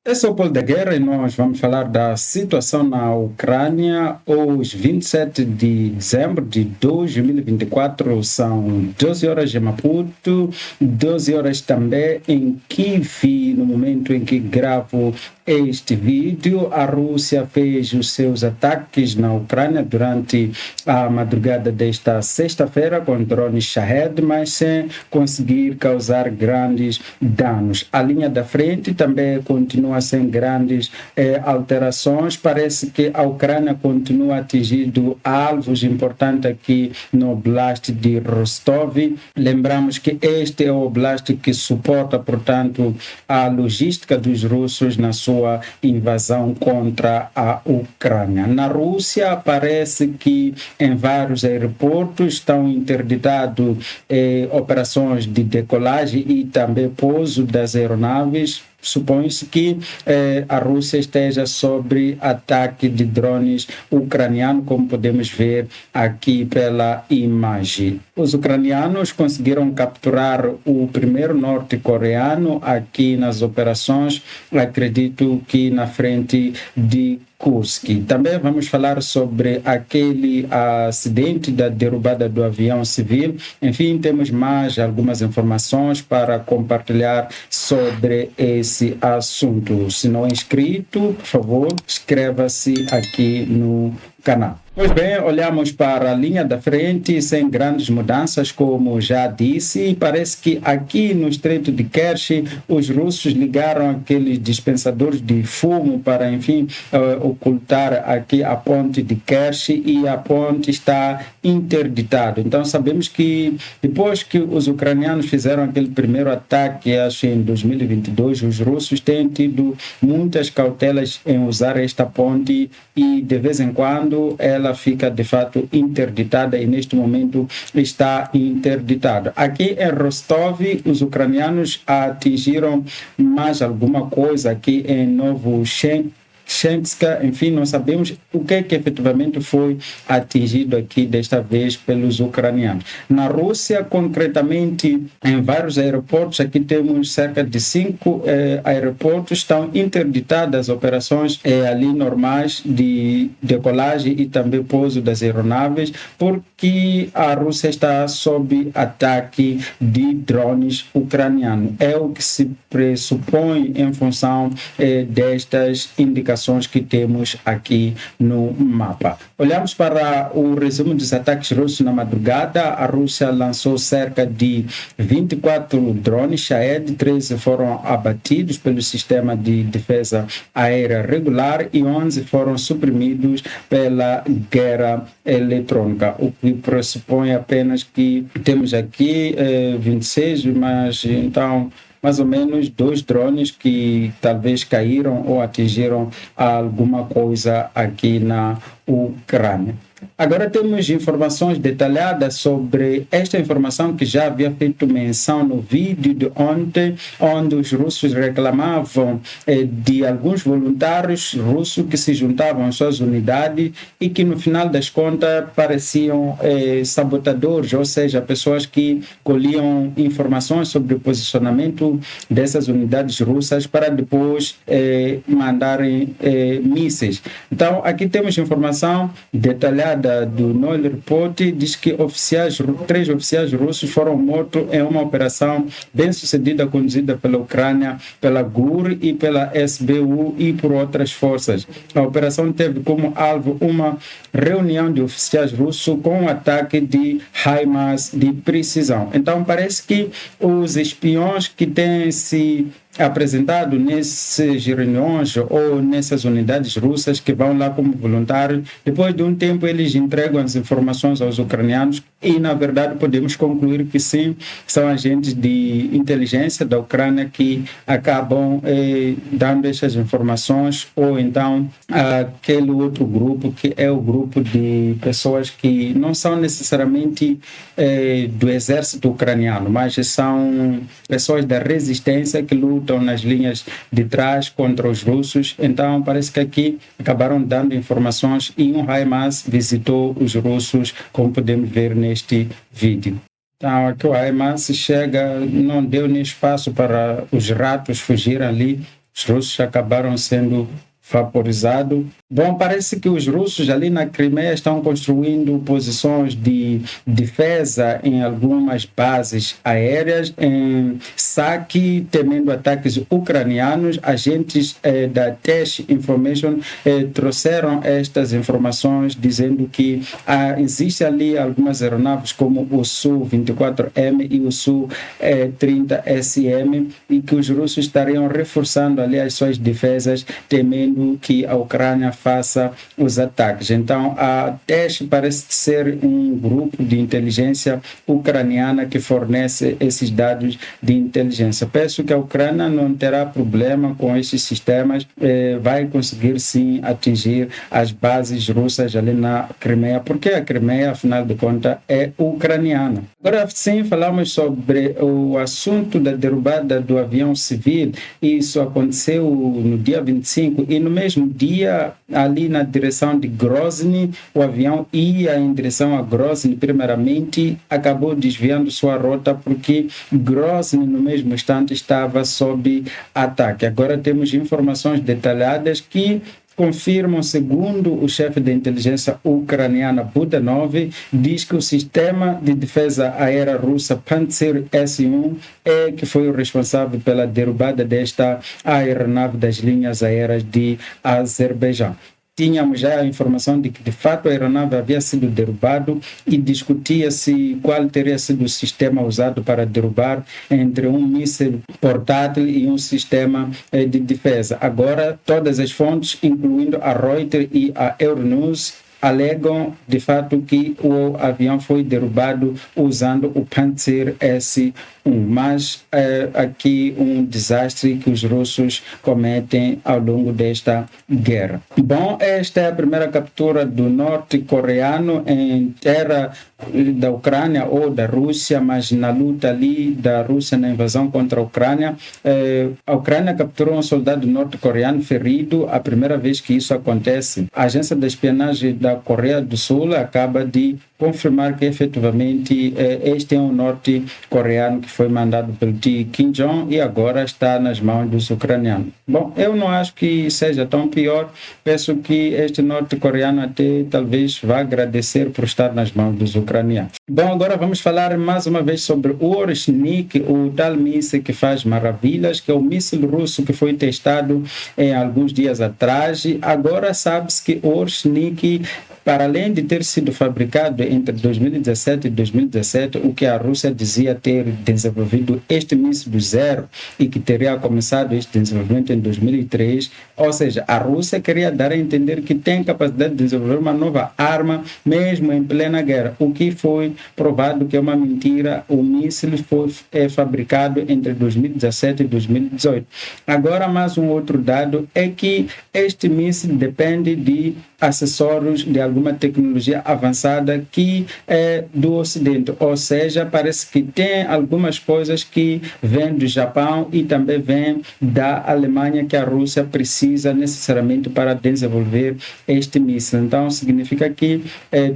Esse é o Polo da Guerra e nós vamos falar da situação na Ucrânia. Hoje, 27 de dezembro de 2024, são 12 horas em Maputo, 12 horas também em Kiev. No momento em que gravo este vídeo, a Rússia fez os seus ataques na Ucrânia durante a madrugada desta sexta-feira com drones Shahed, mas sem conseguir causar grandes danos. A linha da frente também continua sem grandes alterações. Parece que a Ucrânia continua atingindo alvos importantes aqui no Oblast de Rostov. Lembramos que este é o Oblast que suporta, portanto, a logística dos russos na sua invasão contra a Ucrânia. Na Rússia, parece que em vários aeroportos estão interditados operações de decolagem e também pouso das aeronaves. Supõe-se que a Rússia esteja sob ataque de drones ucranianos, como podemos ver aqui pela imagem. Os ucranianos conseguiram capturar o primeiro norte-coreano aqui nas operações, acredito que na frente de Kursk. Também vamos falar sobre aquele acidente da derrubada do avião civil. Enfim, temos mais algumas informações para compartilhar sobre esse assunto. Se não é inscrito, por favor, inscreva-se aqui no canal. Pois bem, olhamos para a linha da frente sem grandes mudanças, como já disse. Parece que aqui no Estreito de Kerch os russos ligaram aqueles dispensadores de fumo para, enfim, ocultar aqui a ponte de Kerch, e a ponte está interditada. Então sabemos que depois que os ucranianos fizeram aquele primeiro ataque, acho em 2022, os russos têm tido muitas cautelas em usar esta ponte e de vez em quando ela fica de fato interditada, e neste momento está interditada. Aqui em Rostov, os ucranianos atingiram mais alguma coisa aqui em Novoshensk. Enfim, não sabemos o que efetivamente foi atingido aqui desta vez pelos ucranianos. Na Rússia, concretamente, em vários aeroportos, aqui temos cerca de 5 aeroportos, estão interditadas as operações ali normais de decolagem e também pouso das aeronaves, porque a Rússia está sob ataque de drones ucranianos. É o que se pressupõe em função destas indicações que temos aqui no mapa. Olhamos para o resumo dos ataques russos na madrugada. A Rússia lançou cerca de 24 drones Shahed, 13 foram abatidos pelo sistema de defesa aérea regular e 11 foram suprimidos pela guerra eletrônica, o que pressupõe apenas que temos aqui 26, mas então mais ou menos 2 drones que talvez caíram ou atingiram alguma coisa aqui na Ucrânia. Agora temos informações detalhadas sobre esta informação que já havia feito menção no vídeo de ontem, onde os russos reclamavam de alguns voluntários russos que se juntavam às suas unidades e que no final das contas pareciam sabotadores, ou seja, pessoas que colhiam informações sobre o posicionamento dessas unidades russas para depois mandarem mísseis. Então aqui temos informação detalhada do Noil Report, diz que 3 oficiais russos foram mortos em uma operação bem sucedida conduzida pela Ucrânia, pela GUR e pela SBU e por outras forças. A operação teve como alvo uma reunião de oficiais russos com um ataque de HIMARS de precisão. Então parece que os espiões que têm se apresentado nessas reuniões ou nessas unidades russas que vão lá como voluntários, depois de um tempo eles entregam as informações aos ucranianos e, na verdade, podemos concluir que sim, são agentes de inteligência da Ucrânia que acabam dando essas informações, ou então aquele outro grupo que é o grupo de pessoas que não são necessariamente do exército ucraniano, mas são pessoas da resistência que lutam nas linhas de trás contra os russos. Então parece que aqui acabaram dando informações e um HIMARS visitou os russos, como podemos ver neste vídeo. Então aqui o HIMARS chega, não deu nem espaço para os ratos fugirem ali os russos acabaram sendo vaporizados. Bom, parece que os russos ali na Crimeia estão construindo posições de defesa em algumas bases aéreas. Em Saki, temendo ataques ucranianos, agentes da TESH Information trouxeram estas informações dizendo que existe ali algumas aeronaves como o Su-24M e o Su-30SM e que os russos estariam reforçando ali as suas defesas, temendo que a Ucrânia faça os ataques. Então, a TESH parece ser um grupo de inteligência ucraniana que fornece esses dados de inteligência. Penso que a Ucrânia não terá problema com esses sistemas, vai conseguir sim atingir as bases russas ali na Crimeia, porque a Crimeia, afinal de contas, é ucraniana. Agora sim, falamos sobre o assunto da derrubada do avião civil. Isso aconteceu no dia 25 e no mesmo dia, ali na direção de Grozny, o avião ia em direção a Grozny, primeiramente, acabou desviando sua rota porque Grozny, no mesmo instante, estava sob ataque. Agora temos informações detalhadas que confirmam, segundo o chefe da inteligência ucraniana Budanov, diz que o sistema de defesa aérea russa Pantsir S-1 é que foi o responsável pela derrubada desta aeronave das linhas aéreas de Azerbaijão. Tínhamos já a informação de que, de fato, a aeronave havia sido derrubada e discutia-se qual teria sido o sistema usado para derrubar entre um míssil portátil e um sistema de defesa. Agora, todas as fontes, incluindo a Reuters e a Euronews, alegam, de fato, que o avião foi derrubado usando o Pantsir S-1, mas aqui um desastre que os russos cometem ao longo desta guerra. Bom, esta é a primeira captura do norte-coreano em terra da Ucrânia ou da Rússia, mas na luta ali da Rússia na invasão contra a Ucrânia. A Ucrânia capturou um soldado norte-coreano ferido, a primeira vez que isso acontece. A agência de espionagem da Coreia do Sul acaba de confirmar que efetivamente este é um norte-coreano que foi mandado pelo Kim Jong e agora está nas mãos dos ucranianos. Bom, eu não acho que seja tão pior, penso que este norte-coreano até talvez vá agradecer por estar nas mãos dos ucranianos. Bom, agora vamos falar mais uma vez sobre o Oreshnik, o tal míssil que faz maravilhas, que é o míssil russo que foi testado alguns dias atrás. Agora sabe-se que o Oreshnik, para além de ter sido fabricado entre 2017 e 2017, o que a Rússia dizia ter desenvolvido este míssil do zero e que teria começado este desenvolvimento em 2003, ou seja, a Rússia queria dar a entender que tem capacidade de desenvolver uma nova arma mesmo em plena guerra, o que foi provado que é uma mentira. O míssil foi fabricado entre 2017 e 2018. Agora, mais um outro dado é que este míssil depende de acessórios de alguma tecnologia avançada que é do Ocidente, ou seja, parece que tem algumas coisas que vêm do Japão e também vêm da Alemanha que a Rússia precisa necessariamente para desenvolver este míssil. Então, significa que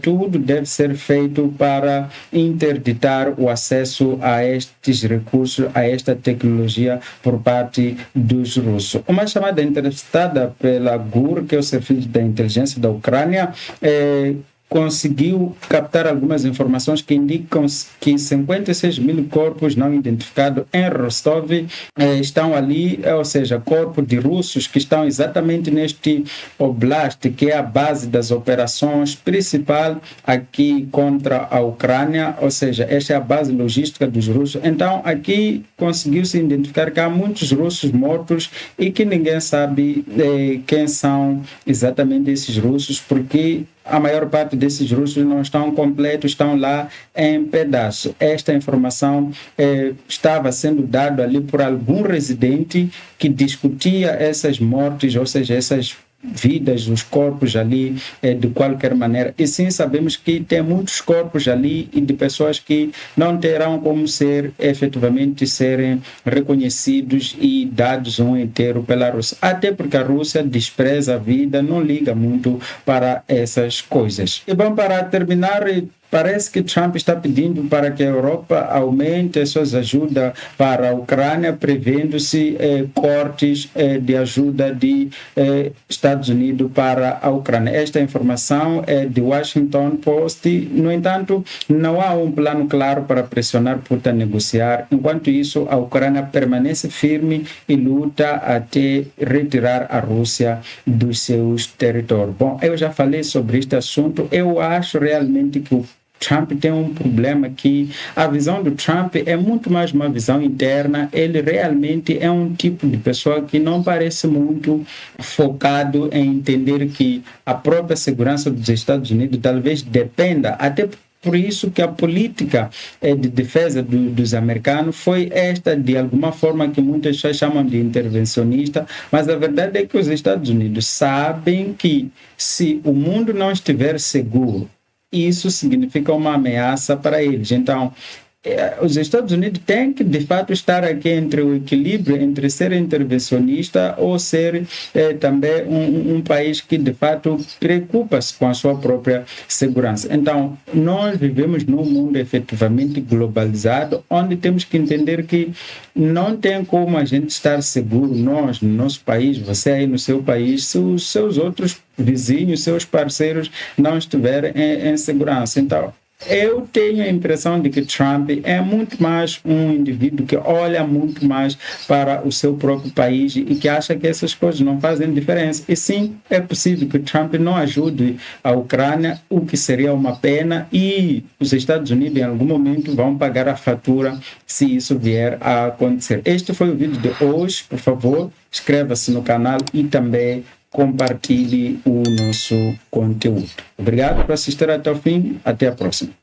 tudo deve ser feito para interditar o acesso a estes recursos, a esta tecnologia por parte dos russos. Uma chamada entrevistada pela GUR, que é o Serviço da Inteligência da Ucrânia, conseguiu captar algumas informações que indicam que 56 mil corpos não identificados em Rostov estão ali, ou seja, corpos de russos que estão exatamente neste oblast, que é a base das operações principal aqui contra a Ucrânia, ou seja, esta é a base logística dos russos. Então, aqui conseguiu-se identificar que há muitos russos mortos e que ninguém sabe quem são exatamente esses russos, porque a maior parte desses russos não estão completos, estão lá em pedaços. Esta informação estava sendo dada ali por algum residente que discutia essas mortes, ou seja, essas vidas, os corpos ali de qualquer maneira. E sim, sabemos que tem muitos corpos ali e de pessoas que não terão como efetivamente serem reconhecidos e dados um inteiro pela Rússia. Até porque a Rússia despreza a vida, não liga muito para essas coisas. E bom, para terminar, parece que Trump está pedindo para que a Europa aumente as suas ajudas para a Ucrânia, prevendo-se cortes de ajuda de Estados Unidos para a Ucrânia. Esta informação é de Washington Post. No entanto, não há um plano claro para pressionar Putin a negociar. Enquanto isso, a Ucrânia permanece firme e luta até retirar a Rússia dos seus territórios. Bom, eu já falei sobre este assunto. Eu acho realmente que o Trump tem um problema que a visão do Trump é muito mais uma visão interna. Ele realmente é um tipo de pessoa que não parece muito focado em entender que a própria segurança dos Estados Unidos talvez dependa, até por isso que a política de defesa dos americanos foi esta, de alguma forma, que muitas pessoas chamam de intervencionista, mas a verdade é que os Estados Unidos sabem que se o mundo não estiver seguro, isso significa uma ameaça para eles. Então, os Estados Unidos têm que, de fato, estar aqui entre o equilíbrio entre ser intervencionista ou ser também um país que, de fato, preocupa-se com a sua própria segurança. Então, nós vivemos num mundo efetivamente globalizado, onde temos que entender que não tem como a gente estar seguro, nós, no nosso país, você aí no seu país, se os seus outros vizinhos, seus parceiros não estiverem em segurança. Então, eu tenho a impressão de que Trump é muito mais um indivíduo que olha muito mais para o seu próprio país e que acha que essas coisas não fazem diferença. E sim, é possível que Trump não ajude a Ucrânia, o que seria uma pena, e os Estados Unidos em algum momento vão pagar a fatura se isso vier a acontecer. Este foi o vídeo de hoje. Por favor, inscreva-se no canal e também compartilhe o nosso conteúdo. Obrigado por assistir até o fim. Até a próxima.